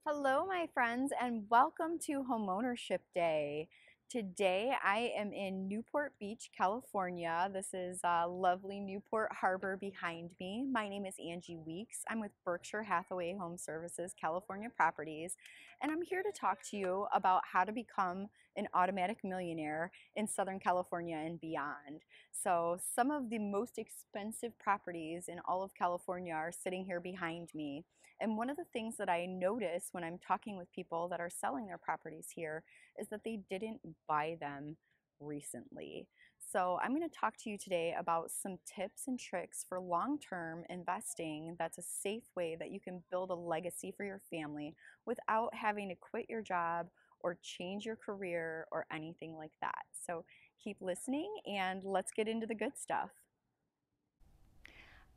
Hello, my friends, and welcome to Homeownership Day. Today I am in Newport Beach, California. This is lovely Newport Harbor behind me. My name is Angie Weeks. I'm with Berkshire Hathaway Home Services, California Properties, and I'm here to talk to you about how to become an automatic millionaire in Southern California and beyond. So, some of the most expensive properties in all of California are sitting here behind me. And one of the things that I notice when I'm talking with people that are selling their properties here is that they didn't buy them recently. So I'm going to talk to you today about some tips and tricks for long-term investing that's a safe way that you can build a legacy for your family without having to quit your job or change your career or anything like that. So keep listening and let's get into the good stuff.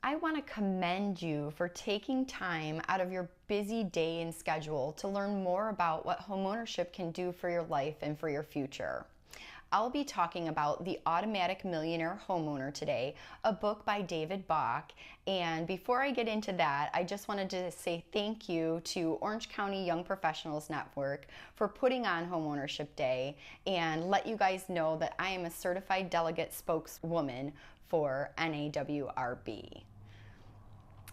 I want to commend you for taking time out of your busy day and schedule to learn more about what homeownership can do for your life and for your future. I'll be talking about The Automatic Millionaire Homeowner today, a book by David Bach. And before I get into that, I just wanted to say thank you to Orange County Young Professionals Network for putting on Homeownership Day and let you guys know that I am a certified delegate spokeswoman for NAWRB.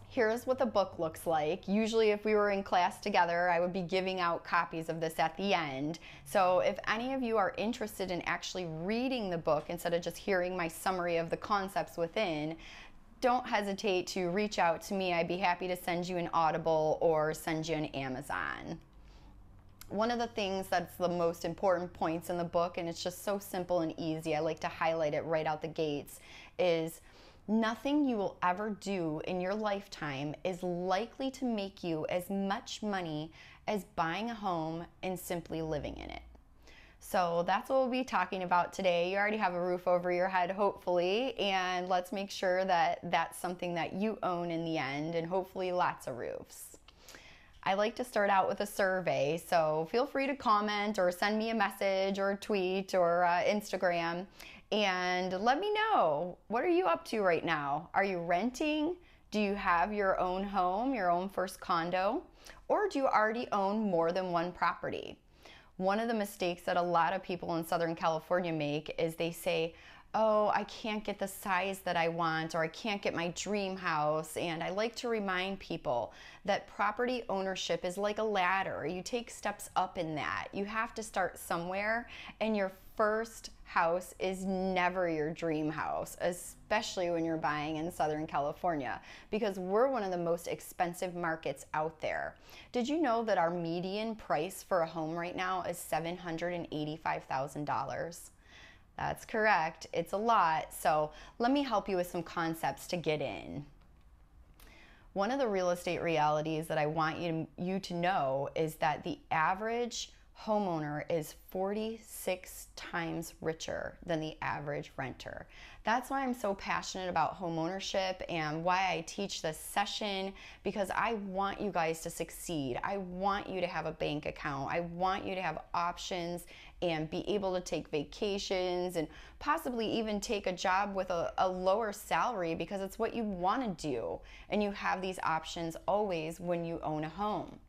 Here's what the book looks like. Usually if we were in class together, I would be giving out copies of this at the end. So if any of you are interested in actually reading the book instead of just hearing my summary of the concepts within, don't hesitate to reach out to me. I'd be happy to send you an Audible or send you an Amazon. One of the things that's the most important points in the book, and it's just so simple and easy, I like to highlight it right out the gates, is nothing you will ever do in your lifetime is likely to make you as much money as buying a home and simply living in it. So that's what we'll be talking about today. You already have a roof over your head, hopefully, and let's make sure that that's something that you own in the end, and hopefully lots of roofs. I like to start out with a survey, so feel free to comment or send me a message or a tweet or Instagram and let me know, what are you up to right now? Are you renting? Do you have your own home, your own first condo? Or do you already own more than one property? One of the mistakes that a lot of people in Southern California make is they say, oh, I can't get the size that I want, or I can't get my dream house. And I like to remind people that property ownership is like a ladder. You take steps up in that. You have to start somewhere, and your first house is never your dream house, especially when you're buying in Southern California, because we're one of the most expensive markets out there. Did you know that our median price for a home right now is $785,000? That's correct. It's a lot. So let me help you with some concepts to get in. One of the real estate realities that I want you to know is that the average homeowner is 46 times richer than the average renter. That's why I'm so passionate about homeownership and why I teach this session, because I want you guys to succeed. I want you to have a bank account. I want you to have options and be able to take vacations and possibly even take a job with a lower salary, because it's what you want to do. And you have these options always when you own a home.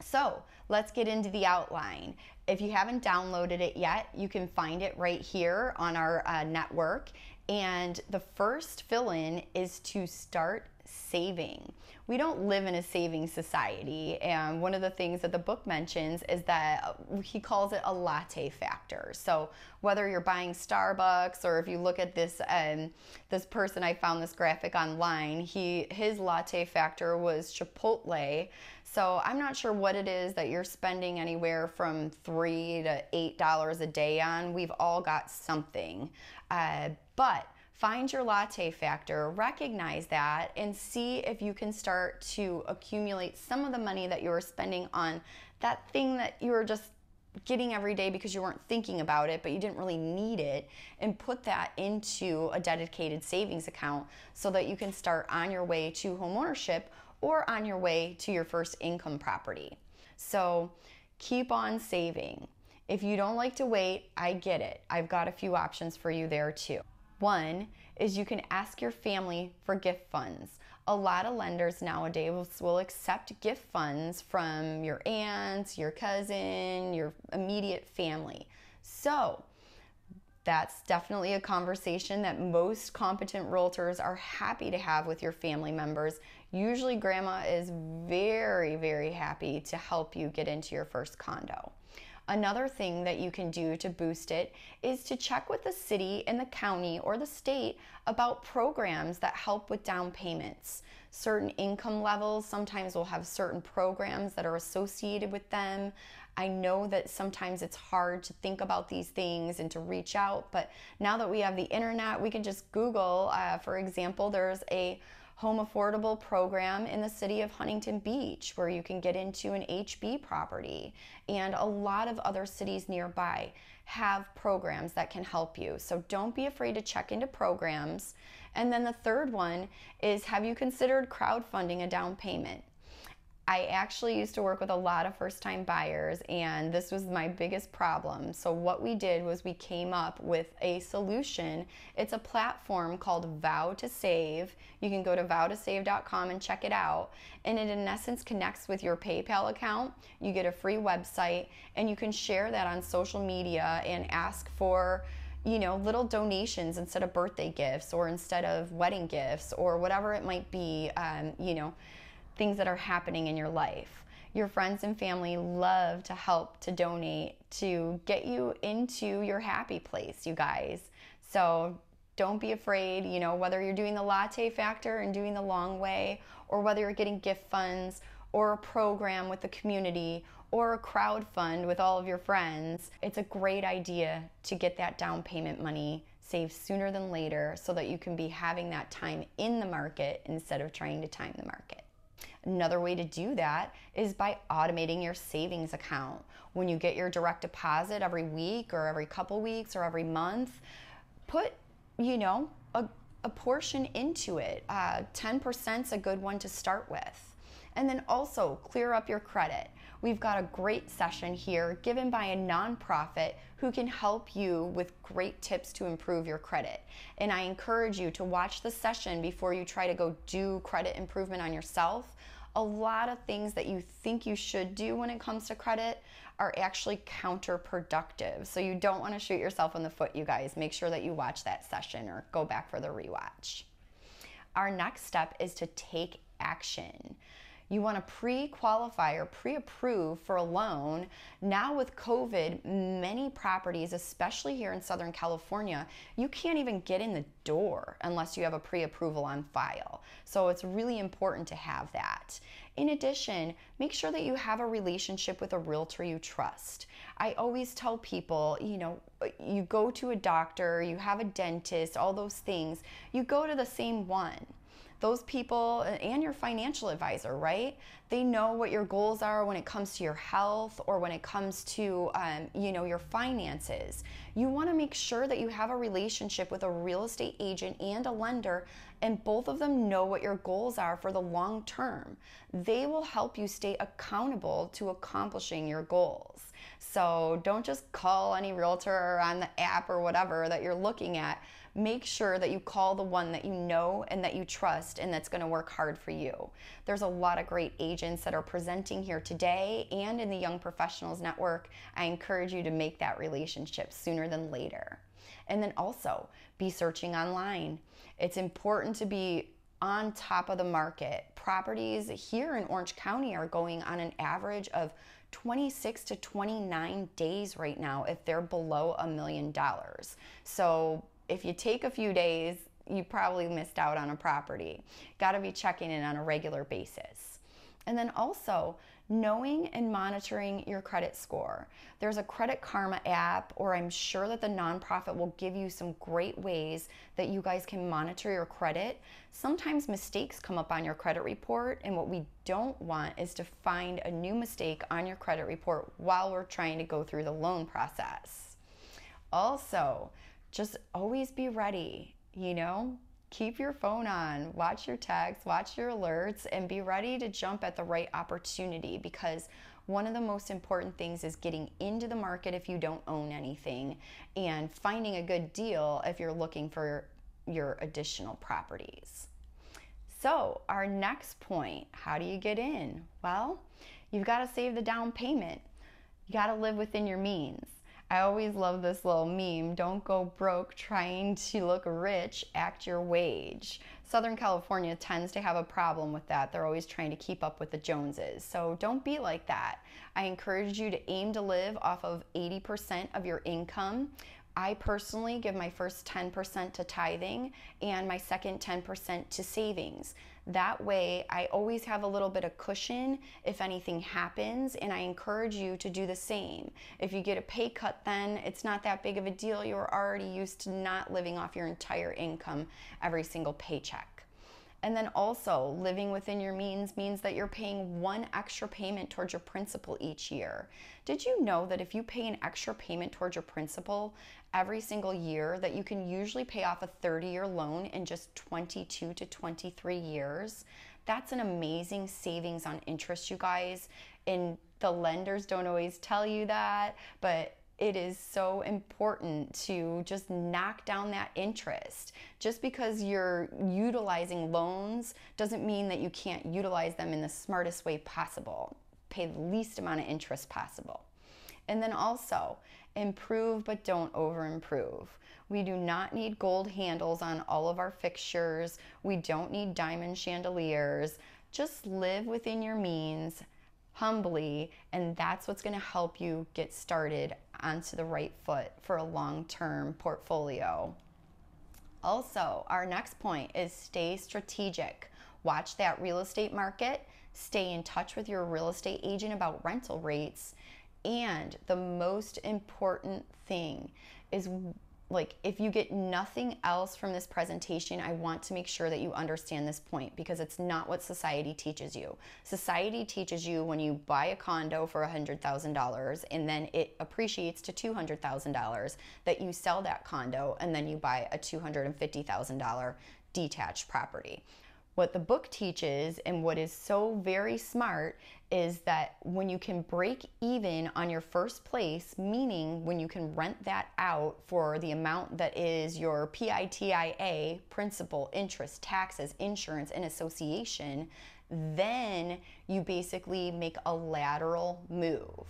So let's get into the outline. If you haven't downloaded it yet, you can find it right here on our network. And the first fill-in is to start saving. We don't live in a saving society, and one of the things that the book mentions is that he calls it a latte factor. So whether you're buying Starbucks, or if you look at this this person, I found this graphic online, his latte factor was Chipotle. So I'm not sure what it is that you're spending anywhere from $3 to $8 a day on. We've all got something, but find your latte factor, recognize that, and see if you can start to accumulate some of the money that you were spending on that thing that you were just getting every day because you weren't thinking about it, but you didn't really need it, and put that into a dedicated savings account so that you can start on your way to homeownership or on your way to your first income property. So keep on saving. If you don't like to wait, I get it. I've got a few options for you there too. One is you can ask your family for gift funds. A lot of lenders nowadays will accept gift funds from your aunts, your cousin, your immediate family. So that's definitely a conversation that most competent realtors are happy to have with your family members. Usually grandma is very, very happy to help you get into your first condo. Another thing that you can do to boost it is to check with the city and the county or the state about programs that help with down payments. Certain income levels sometimes will have certain programs that are associated with them. I know that sometimes it's hard to think about these things and to reach out, but now that we have the internet, we can just Google. For example, there's a home affordable program in the city of Huntington Beach where you can get into an HB property, and a lot of other cities nearby have programs that can help you. So don't be afraid to check into programs. And then the third one is, have you considered crowdfunding a down payment? I actually used to work with a lot of first-time buyers, and this was my biggest problem. So what we did was we came up with a solution. It's a platform called Vow to Save. You can go to vowtosave.com and check it out. And it in essence connects with your PayPal account. You get a free website, and you can share that on social media and ask for little donations instead of birthday gifts or instead of wedding gifts or whatever it might be, things that are happening in your life. Your friends and family love to help to donate to get you into your happy place, you guys. So don't be afraid, whether you're doing the latte factor and doing the long way, or whether you're getting gift funds or a program with the community or a crowd fund with all of your friends. It's a great idea to get that down payment money saved sooner than later so that you can be having that time in the market instead of trying to time the market. Another way to do that is by automating your savings account. When you get your direct deposit every week or every couple weeks or every month, put, a portion into it. 10% is a good one to start with. And then also clear up your credit. We've got a great session here given by a nonprofit who can help you with great tips to improve your credit. And I encourage you to watch the session before you try to go do credit improvement on yourself. A lot of things that you think you should do when it comes to credit are actually counterproductive. So you don't want to shoot yourself in the foot, you guys. Make sure that you watch that session or go back for the rewatch. Our next step is to take action. You want to pre-qualify or pre-approve for a loan. Now with COVID, many properties, especially here in Southern California, you can't even get in the door unless you have a pre-approval on file. So it's really important to have that. In addition, make sure that you have a relationship with a realtor you trust. I always tell people, you go to a doctor, you have a dentist, all those things, you go to the same one. Those people and your financial advisor, right? They know what your goals are when it comes to your health or when it comes to, your finances. You want to make sure that you have a relationship with a real estate agent and a lender, and both of them know what your goals are for the long term. They will help you stay accountable to accomplishing your goals. So don't just call any realtor or on the app or whatever that you're looking at. Make sure that you call the one that you know and that you trust and that's going to work hard for you. There's a lot of great agents that are presenting here today and in the Young Professionals Network. I encourage you to make that relationship sooner than later. And then also be searching online. It's important to be on top of the market. Properties here in Orange County are going on an average of 26 to 29 days right now if they're below $1 million. So if you take a few days, you probably missed out on a property. Got to be checking in on a regular basis. And then also knowing and monitoring your credit score. There's a Credit Karma app, or I'm sure that the nonprofit will give you some great ways that you guys can monitor your credit. Sometimes mistakes come up on your credit report, and what we don't want is to find a new mistake on your credit report while we're trying to go through the loan process. Also, just always be ready, Keep your phone on, watch your texts, watch your alerts, and be ready to jump at the right opportunity, because one of the most important things is getting into the market if you don't own anything and finding a good deal if you're looking for your additional properties. So our next point, how do you get in? Well, you've got to save the down payment. You got to live within your means. I always love this little meme, don't go broke trying to look rich, act your wage. Southern California tends to have a problem with that. They're always trying to keep up with the Joneses. So don't be like that. I encourage you to aim to live off of 80% of your income. I personally give my first 10% to tithing and my second 10% to savings. That way, I always have a little bit of cushion if anything happens, and I encourage you to do the same. If you get a pay cut, then it's not that big of a deal. You're already used to not living off your entire income every single paycheck. And then also, living within your means that you're paying one extra payment towards your principal each year. Did you know that if you pay an extra payment towards your principal every single year, that you can usually pay off a 30-year loan in just 22 to 23 years? That's an amazing savings on interest, you guys. And the lenders don't always tell you that, but it is so important to just knock down that interest. Just because you're utilizing loans doesn't mean that you can't utilize them in the smartest way possible. Pay the least amount of interest possible. And then also, improve but don't over-improve. We do not need gold handles on all of our fixtures. We don't need diamond chandeliers. Just live within your means humbly, and that's what's going to help you get started onto the right foot for a long-term portfolio. Also, our next point is stay strategic. Watch that real estate market, stay in touch with your real estate agent about rental rates, and the most important thing is, like, if you get nothing else from this presentation, I want to make sure that you understand this point, because it's not what society teaches you. Society teaches you when you buy a condo for $100,000 and then it appreciates to $200,000 that you sell that condo and then you buy a $250,000 detached property. What the book teaches, and what is so very smart, is that when you can break even on your first place, meaning when you can rent that out for the amount that is your PITIA, principal, interest, taxes, insurance, and association, then you basically make a lateral move.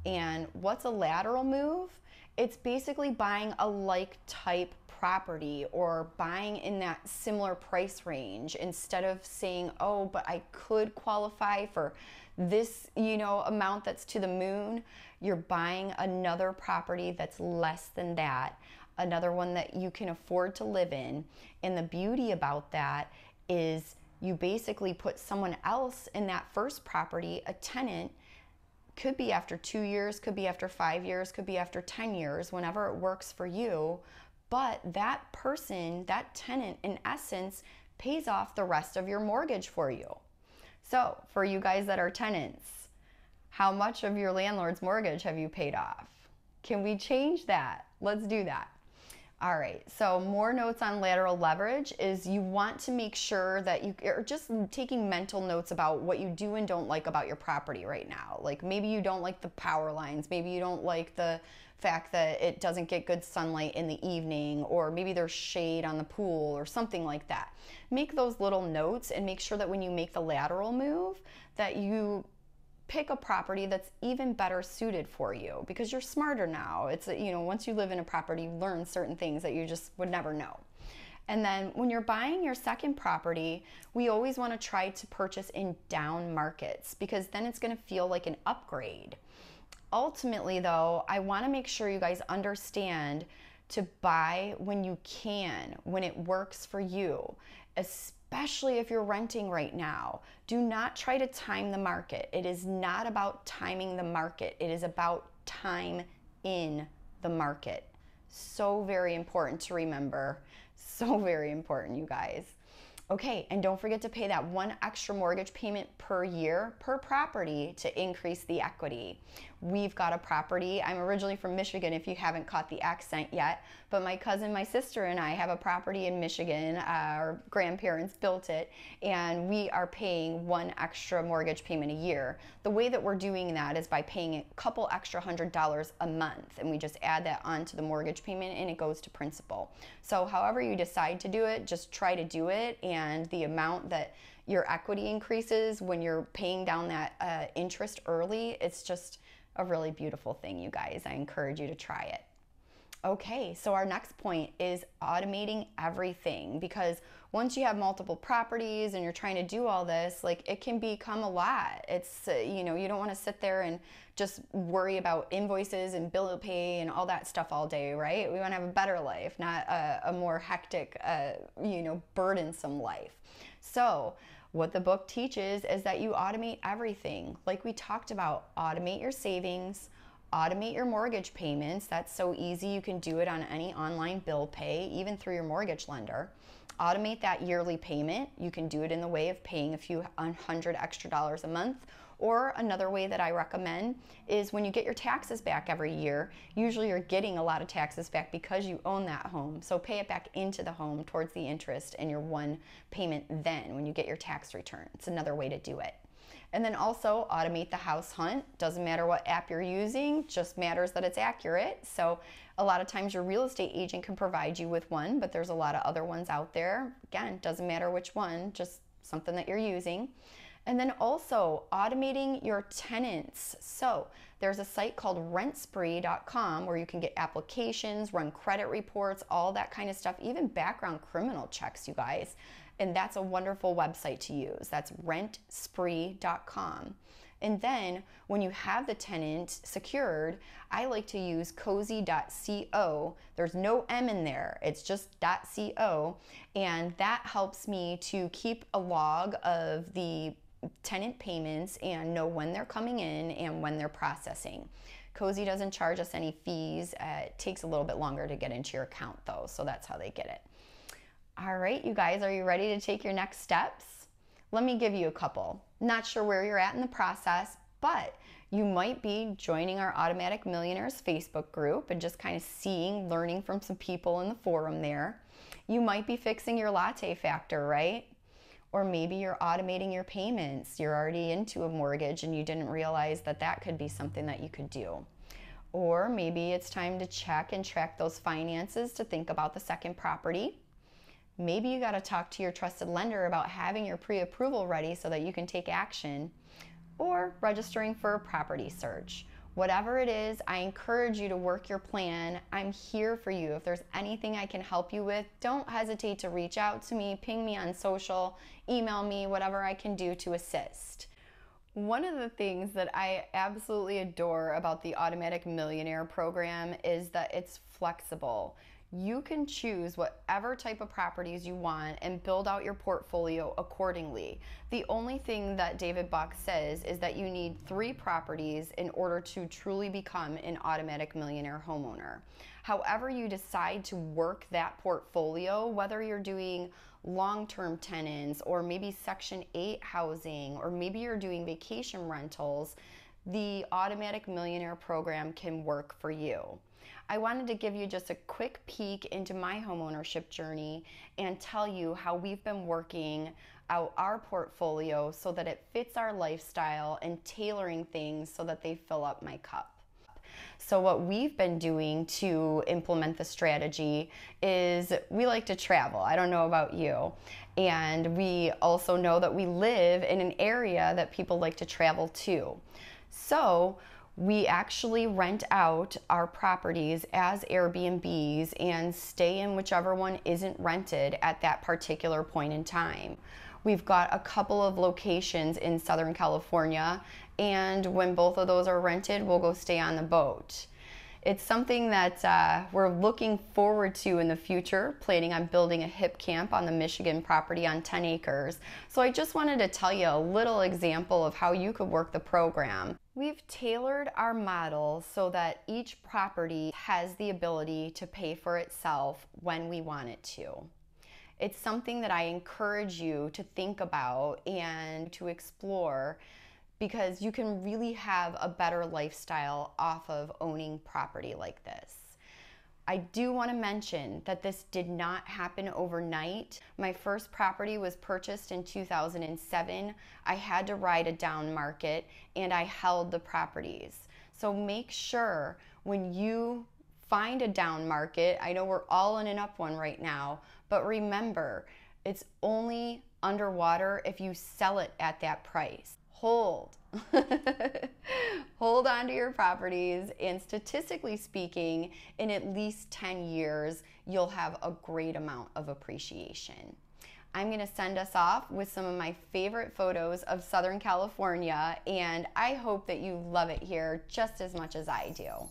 And what's a lateral move? It's basically buying a like type property or buying in that similar price range, instead of saying, oh, but I could qualify for this, amount that's to the moon. You're buying another property that's less than that, another one that you can afford to live in. And the beauty about that is you basically put someone else in that first property, a tenant. Could be after 2 years, could be after 5 years, could be after 10 years, whenever it works for you. But that person, that tenant, in essence, pays off the rest of your mortgage for you. So for you guys that are tenants, how much of your landlord's mortgage have you paid off? Can we change that? Let's do that. All right, so more notes on lateral leverage is you want to make sure that you are just taking mental notes about what you do and don't like about your property right now. Like, maybe you don't like the power lines, maybe you don't like the fact that it doesn't get good sunlight in the evening, or maybe there's shade on the pool or something like that. Make those little notes and make sure that when you make the lateral move that you pick a property that's even better suited for you, because you're smarter now. It's, once you live in a property, you learn certain things that you just would never know. And then when you're buying your second property, we always want to try to purchase in down markets, because then it's going to feel like an upgrade. Ultimately, though, I want to make sure you guys understand to buy when you can, when it works for you, especially if you're renting right now. Do not try to time the market. It is not about timing the market. It is about time in the market. So very important to remember. So very important, you guys. Okay, and don't forget to pay that one extra mortgage payment per year per property to increase the equity. We've got a property. I'm originally from Michigan, if you haven't caught the accent yet, but my cousin, my sister, and I have a property in Michigan. Our grandparents built it, and we are paying one extra mortgage payment a year. The way that we're doing that is by paying a couple extra $100 a month, and we just add that onto the mortgage payment, and it goes to principal. So however you decide to do it, just try to do it, and the amount that your equity increases when you're paying down that interest early, it's just a really beautiful thing, you guys. I encourage you to try it. Okay, so our next point is automating everything, because once you have multiple properties and you're trying to do all this, like, it can become a lot. It's, you don't want to sit there and just worry about invoices and bill pay and all that stuff all day, right? We want to have a better life, not a more hectic, burdensome life. So what the book teaches is that you automate everything. Like we talked about, automate your savings, automate your mortgage payments. That's so easy. You can do it on any online bill pay, even through your mortgage lender. Automate that yearly payment. You can do it in the way of paying a few $100 extra a month. Or another way that I recommend is when you get your taxes back every year, usually you're getting a lot of taxes back because you own that home. So pay it back into the home towards the interest in your one payment then when you get your tax return. It's another way to do it. And then also automate the house hunt. Doesn't matter what app you're using, just matters that it's accurate. So a lot of times your real estate agent can provide you with one, but there's a lot of other ones out there. Again, doesn't matter which one, just something that you're using. And then also automating your tenants. So there's a site called rentspree.com where you can get applications, run credit reports, all that kind of stuff, even background criminal checks, you guys. And that's a wonderful website to use. That's rentspree.com. And then when you have the tenant secured, I like to use cozy.co. There's no M in there. It's just .co. And that helps me to keep a log of the tenant payments and know when they're coming in and when they're processing. Cozy doesn't charge us any fees. It takes a little bit longer to get into your account though, so that's how they get it. All right, you guys, are you ready to take your next steps? Let me give you a couple. Not sure where you're at in the process, but you might be joining our Automatic Millionaires Facebook group and just kind of learning from some people in the forum there. You might be fixing your latte factor, right? Or maybe you're automating your payments. You're already into a mortgage and you didn't realize that that could be something that you could do. Or maybe it's time to check and track those finances to think about the second property. Maybe you got to talk to your trusted lender about having your pre-approval ready so that you can take action, or registering for a property search. Whatever it is, I encourage you to work your plan. I'm here for you. If there's anything I can help you with, don't hesitate to reach out to me, ping me on social, email me, whatever I can do to assist. One of the things that I absolutely adore about the Automatic Millionaire program is that it's flexible. You can choose whatever type of properties you want and build out your portfolio accordingly. The only thing that David Buck says is that you need 3 properties in order to truly become an Automatic Millionaire homeowner. However you decide to work that portfolio, whether you're doing long-term tenants or maybe Section 8 housing, or maybe you're doing vacation rentals, the Automatic Millionaire program can work for you. I wanted to give you just a quick peek into my homeownership journey and tell you how we've been working out our portfolio so that it fits our lifestyle and tailoring things so that they fill up my cup. So what we've been doing to implement the strategy is we like to travel. I don't know about you. And we also know that we live in an area that people like to travel to. So we actually rent out our properties as Airbnbs and stay in whichever one isn't rented at that particular point in time. We've got a couple of locations in Southern California, and when both of those are rented, we'll go stay on the boat. It's something that we're looking forward to in the future, planning on building a hip camp on the Michigan property on 10 acres. So I just wanted to tell you a little example of how you could work the program. We've tailored our model so that each property has the ability to pay for itself when we want it to. It's something that I encourage you to think about and to explore, because you can really have a better lifestyle off of owning property like this. I do want to mention that this did not happen overnight. My first property was purchased in 2007. I had to ride a down market and I held the properties. So make sure when you find a down market, I know we're all in an up one right now, but remember, It's only underwater if you sell it at that price. Hold. Hold on to your properties, and statistically speaking, in at least 10 years, you'll have a great amount of appreciation. I'm going to send us off with some of my favorite photos of Southern California, and I hope that you love it here just as much as I do.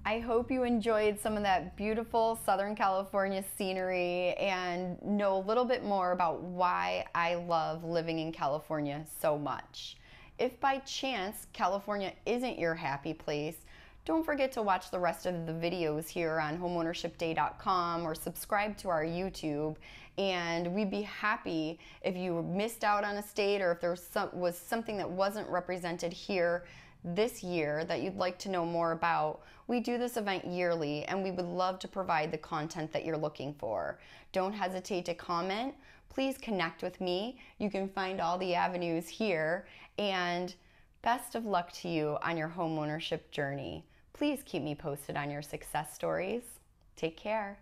I hope you enjoyed some of that beautiful Southern California scenery and know a little bit more about why I love living in California so much. If by chance California isn't your happy place, Don't forget to watch the rest of the videos here on homeownershipday.com or subscribe to our YouTube. And we'd be happy if you missed out on a state or if there was something that wasn't represented here this year that you'd like to know more about. We do this event yearly and we would love to provide the content that you're looking for. Don't hesitate to comment. Please connect with me. You can find all the avenues here, and best of luck to you on your homeownership journey. Please keep me posted on your success stories. Take care.